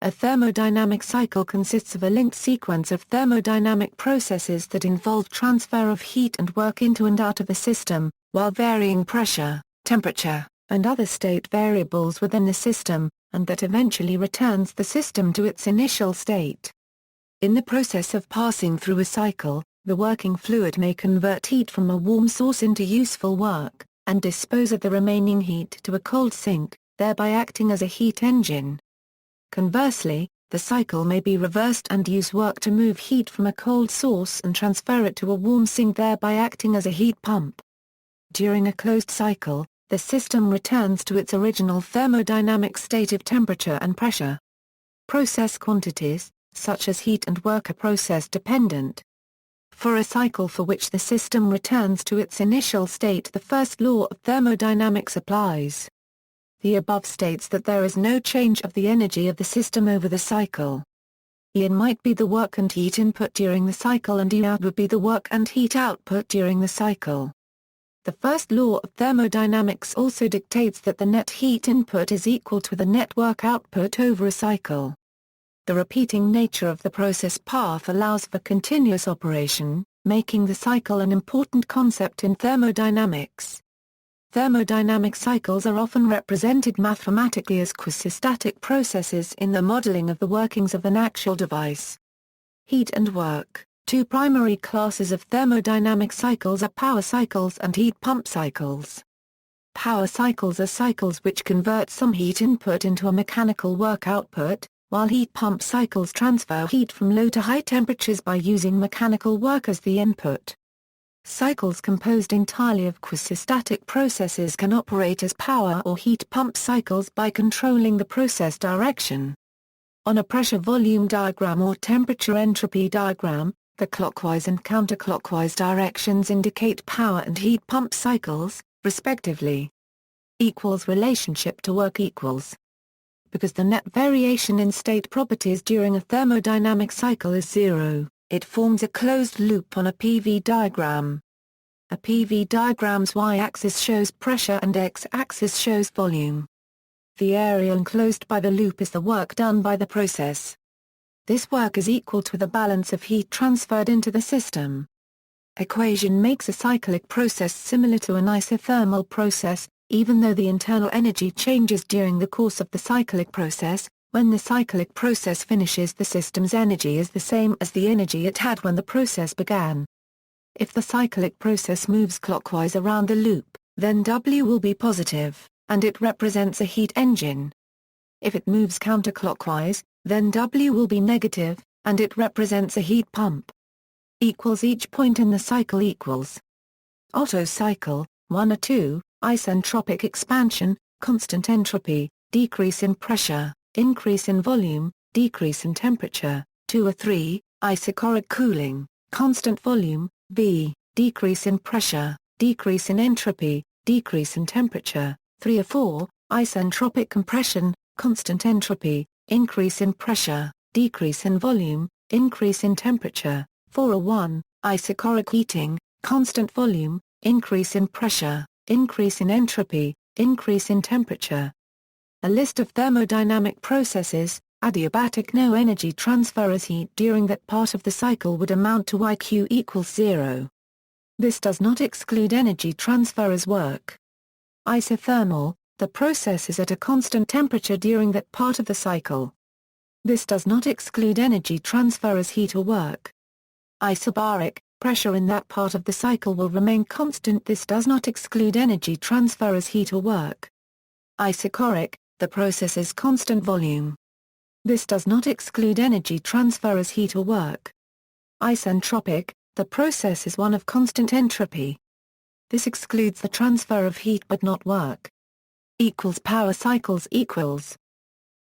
A thermodynamic cycle consists of a linked sequence of thermodynamic processes that involve transfer of heat and work into and out of a system, while varying pressure, temperature, and other state variables within the system, and that eventually returns the system to its initial state. In the process of passing through a cycle, the working fluid may convert heat from a warm source into useful work, and dispose of the remaining heat to a cold sink, thereby acting as a heat engine. Conversely, the cycle may be reversed and use work to move heat from a cold source and transfer it to a warm sink, thereby acting as a heat pump. During a closed cycle, the system returns to its original thermodynamic state of temperature and pressure. Process quantities, such as heat and work, are process-dependent. For a cycle for which the system returns to its initial state, the first law of thermodynamics applies. The above states that there is no change of the energy of the system over the cycle. In might be the work and heat input during the cycle, and out would be the work and heat output during the cycle. The first law of thermodynamics also dictates that the net heat input is equal to the net work output over a cycle. The repeating nature of the process path allows for continuous operation, making the cycle an important concept in thermodynamics. Thermodynamic cycles are often represented mathematically as quasi-static processes in the modeling of the workings of an actual device. Heat and work. Two primary classes of thermodynamic cycles are power cycles and heat pump cycles. Power cycles are cycles which convert some heat input into a mechanical work output, while heat pump cycles transfer heat from low to high temperatures by using mechanical work as the input. Cycles composed entirely of quasi-static processes can operate as power or heat pump cycles by controlling the process direction. On a pressure-volume diagram or temperature-entropy diagram, the clockwise and counterclockwise directions indicate power and heat pump cycles, respectively. Relationship to work equals. Because the net variation in state properties during a thermodynamic cycle is zero, it forms a closed loop on a PV diagram. A PV diagram's y-axis shows pressure and x-axis shows volume. The area enclosed by the loop is the work done by the process. This work is equal to the balance of heat transferred into the system. Equation makes a cyclic process similar to an isothermal process, even though the internal energy changes during the course of the cyclic process. When the cyclic process finishes, the system's energy is the same as the energy it had when the process began. If the cyclic process moves clockwise around the loop, then W will be positive, and it represents a heat engine. If it moves counterclockwise, then W will be negative, and it represents a heat pump. Each point in the cycle equals. Otto cycle, 1 or 2, isentropic expansion, constant entropy, decrease in pressure, increase in volume, decrease in temperature, 2 or 3, isochoric cooling, constant volume, V, decrease in pressure, decrease in entropy, decrease in temperature, 3 or 4, isentropic compression, constant entropy, increase in pressure, decrease in volume, increase in temperature, 4 or 1, isochoric heating, constant volume, increase in pressure, increase in entropy, increase in temperature. A list of thermodynamic processes. Adiabatic, no energy transfer as heat during that part of the cycle would amount to IQ equals 0. This does not exclude energy transfer as work. Isothermal, the process is at a constant temperature during that part of the cycle. This does not exclude energy transfer as heat or work. Isobaric, pressure in that part of the cycle will remain constant. This does not exclude energy transfer as heat or work. Isochoric, the process is constant volume. This does not exclude energy transfer as heat or work. Isentropic, the process is one of constant entropy. This excludes the transfer of heat but not work. Power cycles equals.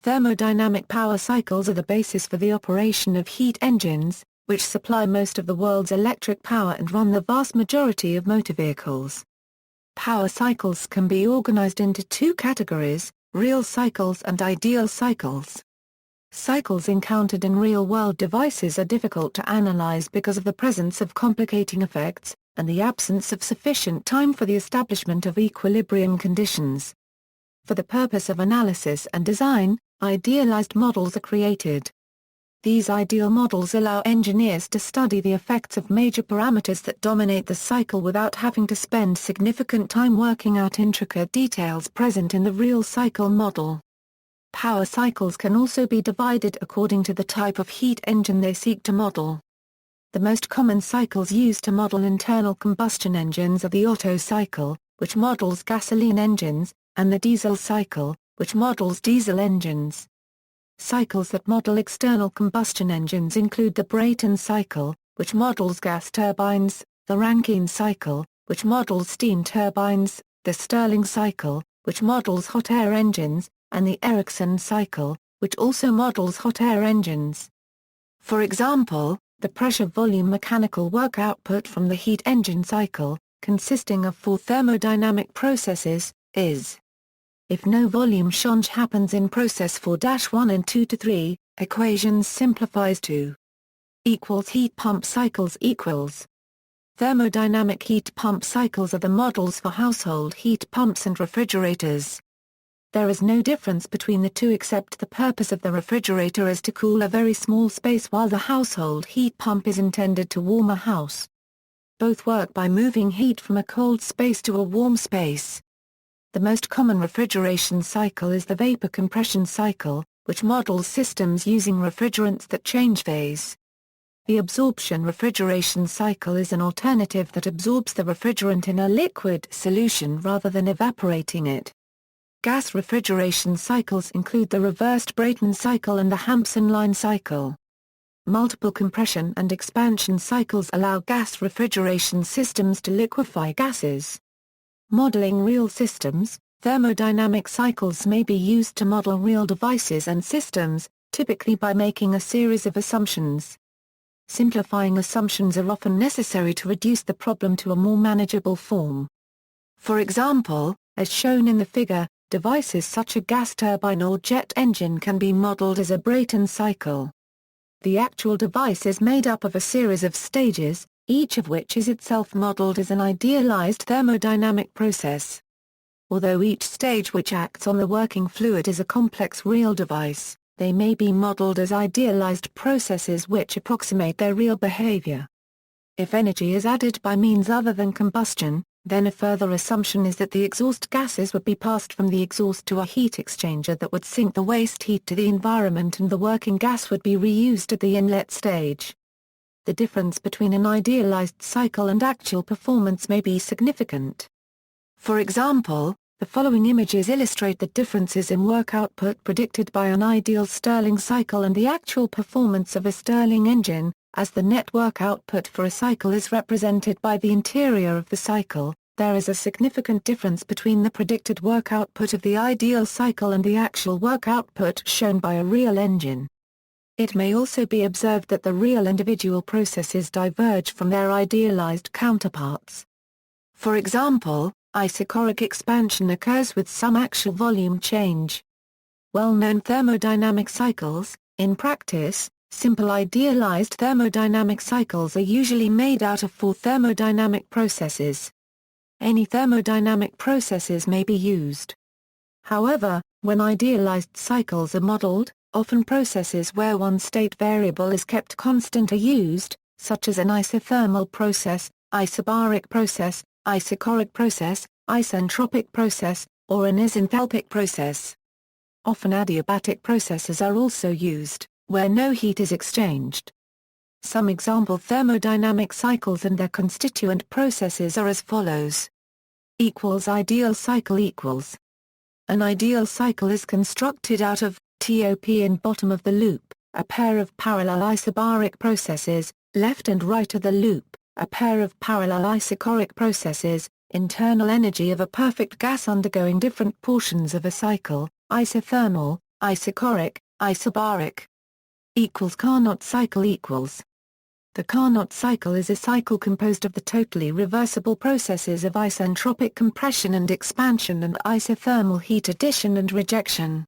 Thermodynamic power cycles are the basis for the operation of heat engines, which supply most of the world's electric power and run the vast majority of motor vehicles. Power cycles can be organized into two categories, real cycles and ideal cycles. Cycles encountered in real-world devices are difficult to analyze because of the presence of complicating effects, and the absence of sufficient time for the establishment of equilibrium conditions. For the purpose of analysis and design, Idealized models are created. These ideal models allow engineers to study the effects of major parameters that dominate the cycle without having to spend significant time working out intricate details present in the real cycle model. Power cycles can also be divided according to the type of heat engine they seek to model. The most common cycles used to model internal combustion engines are the Otto cycle, which models gasoline engines, and the diesel cycle, which models diesel engines. Cycles that model external combustion engines include the Brayton cycle, which models gas turbines, the Rankine cycle, which models steam turbines, the Stirling cycle, which models hot air engines, and the Ericsson cycle, which also models hot air engines. For example, the pressure-volume mechanical work output from the heat engine cycle, consisting of 4 thermodynamic processes, is: if no volume change happens in process 4-1 and 2-3, equations simplifies to equals heat pump cycles equals. Thermodynamic heat pump cycles are the models for household heat pumps and refrigerators. There is no difference between the two except the purpose of the refrigerator is to cool a very small space while the household heat pump is intended to warm a house. Both work by moving heat from a cold space to a warm space. The most common refrigeration cycle is the vapor compression cycle, which models systems using refrigerants that change phase. The absorption refrigeration cycle is an alternative that absorbs the refrigerant in a liquid solution rather than evaporating it. Gas refrigeration cycles include the reversed Brayton cycle and the Hampson-Line cycle. Multiple compression and expansion cycles allow gas refrigeration systems to liquefy gases. Modeling real systems, thermodynamic cycles may be used to model real devices and systems, typically by making a series of assumptions. Simplifying assumptions are often necessary to reduce the problem to a more manageable form. For example, as shown in the figure, devices such as a gas turbine or jet engine can be modeled as a Brayton cycle. The actual device is made up of a series of stages, each of which is itself modeled as an idealized thermodynamic process. Although each stage which acts on the working fluid is a complex real device, they may be modeled as idealized processes which approximate their real behavior. If energy is added by means other than combustion, then a further assumption is that the exhaust gases would be passed from the exhaust to a heat exchanger that would sink the waste heat to the environment and the working gas would be reused at the inlet stage. The difference between an idealized cycle and actual performance may be significant. For example, the following images illustrate the differences in work output predicted by an ideal Stirling cycle and the actual performance of a Stirling engine, as the net work output for a cycle is represented by the interior of the cycle. There is a significant difference between the predicted work output of the ideal cycle and the actual work output shown by a real engine. It may also be observed that the real individual processes diverge from their idealized counterparts. For example, isochoric expansion occurs with some actual volume change. Well-known thermodynamic cycles, in practice, simple idealized thermodynamic cycles are usually made out of 4 thermodynamic processes. Any thermodynamic processes may be used. However, when idealized cycles are modeled, often processes where one state variable is kept constant are used, such as an isothermal process, isobaric process, isochoric process, isentropic process, or an isenthalpic process. Often adiabatic processes are also used, where no heat is exchanged. Some example thermodynamic cycles and their constituent processes are as follows. Ideal cycle equals. An ideal cycle is constructed out of top and bottom of the loop, a pair of parallel isobaric processes, left and right of the loop, a pair of parallel isochoric processes, internal energy of a perfect gas undergoing different portions of a cycle, isothermal, isochoric, isobaric. Carnot cycle equals. The Carnot cycle is a cycle composed of the totally reversible processes of isentropic compression and expansion and isothermal heat addition and rejection.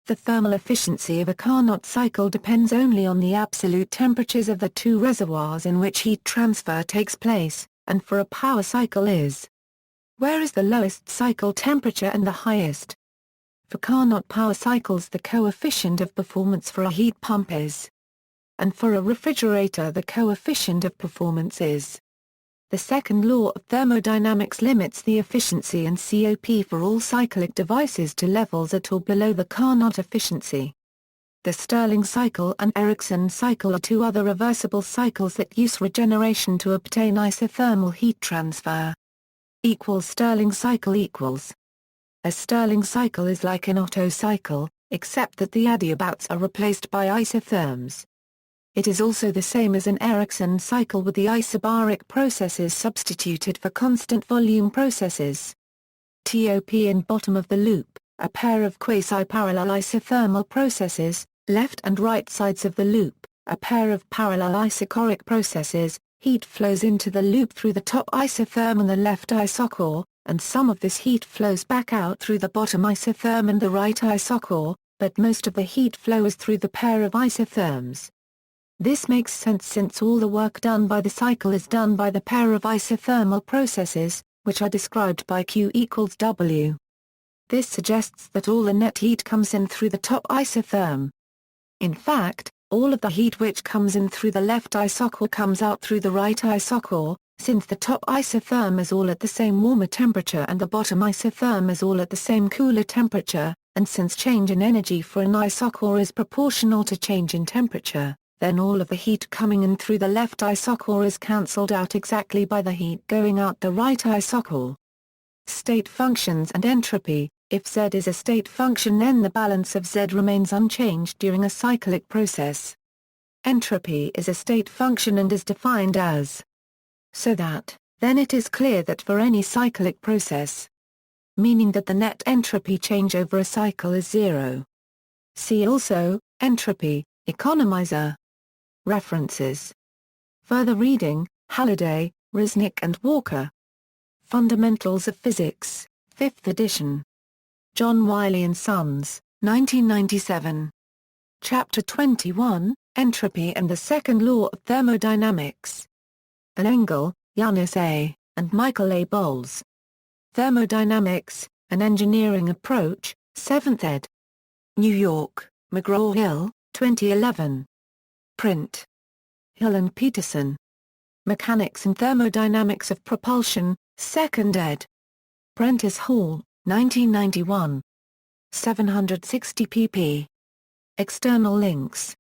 The thermal efficiency of a Carnot cycle depends only on the absolute temperatures of the 2 reservoirs in which heat transfer takes place, and for a power cycle is. Where is the lowest cycle temperature and the highest? For Carnot power cycles, the coefficient of performance for a heat pump is, and for a refrigerator the coefficient of performance is. The second law of thermodynamics limits the efficiency and COP for all cyclic devices to levels at or below the Carnot efficiency. The Stirling cycle and Ericsson cycle are two other reversible cycles that use regeneration to obtain isothermal heat transfer. Stirling cycle equals. A Stirling cycle is like an Otto cycle, except that the adiabats are replaced by isotherms. It is also the same as an Ericsson cycle with the isobaric processes substituted for constant volume processes. TOP in bottom of the loop, a pair of quasi-parallel isothermal processes, left and right sides of the loop, a pair of parallel isochoric processes, heat flows into the loop through the top isotherm and the left isochore, and some of this heat flows back out through the bottom isotherm and the right isochore, but most of the heat flows through the pair of isotherms. This makes sense since all the work done by the cycle is done by the pair of isothermal processes, which are described by Q equals W. This suggests that all the net heat comes in through the top isotherm. In fact, all of the heat which comes in through the left isochore comes out through the right isochore, since the top isotherm is all at the same warmer temperature and the bottom isotherm is all at the same cooler temperature, and since change in energy for an isochore is proportional to change in temperature, then all of the heat coming in through the left isochore is cancelled out exactly by the heat going out the right isochore. State functions and entropy. If Z is a state function, then the balance of Z remains unchanged during a cyclic process. Entropy is a state function and is defined as so that, then it is clear that for any cyclic process, meaning that the net entropy change over a cycle is zero. See also, entropy, economizer. References. Further reading, Halliday, Resnick and Walker. Fundamentals of Physics, 5th edition. John Wiley & Sons, 1997. Chapter 21, Entropy and the Second Law of Thermodynamics. An Engel, Yannis A., and Michael A. Bowles. Thermodynamics, An Engineering Approach, 7th ed. New York, McGraw-Hill, 2011. Print. Hill and Peterson. Mechanics and Thermodynamics of Propulsion, 2nd ed. Prentice Hall, 1991. 760 pp. External links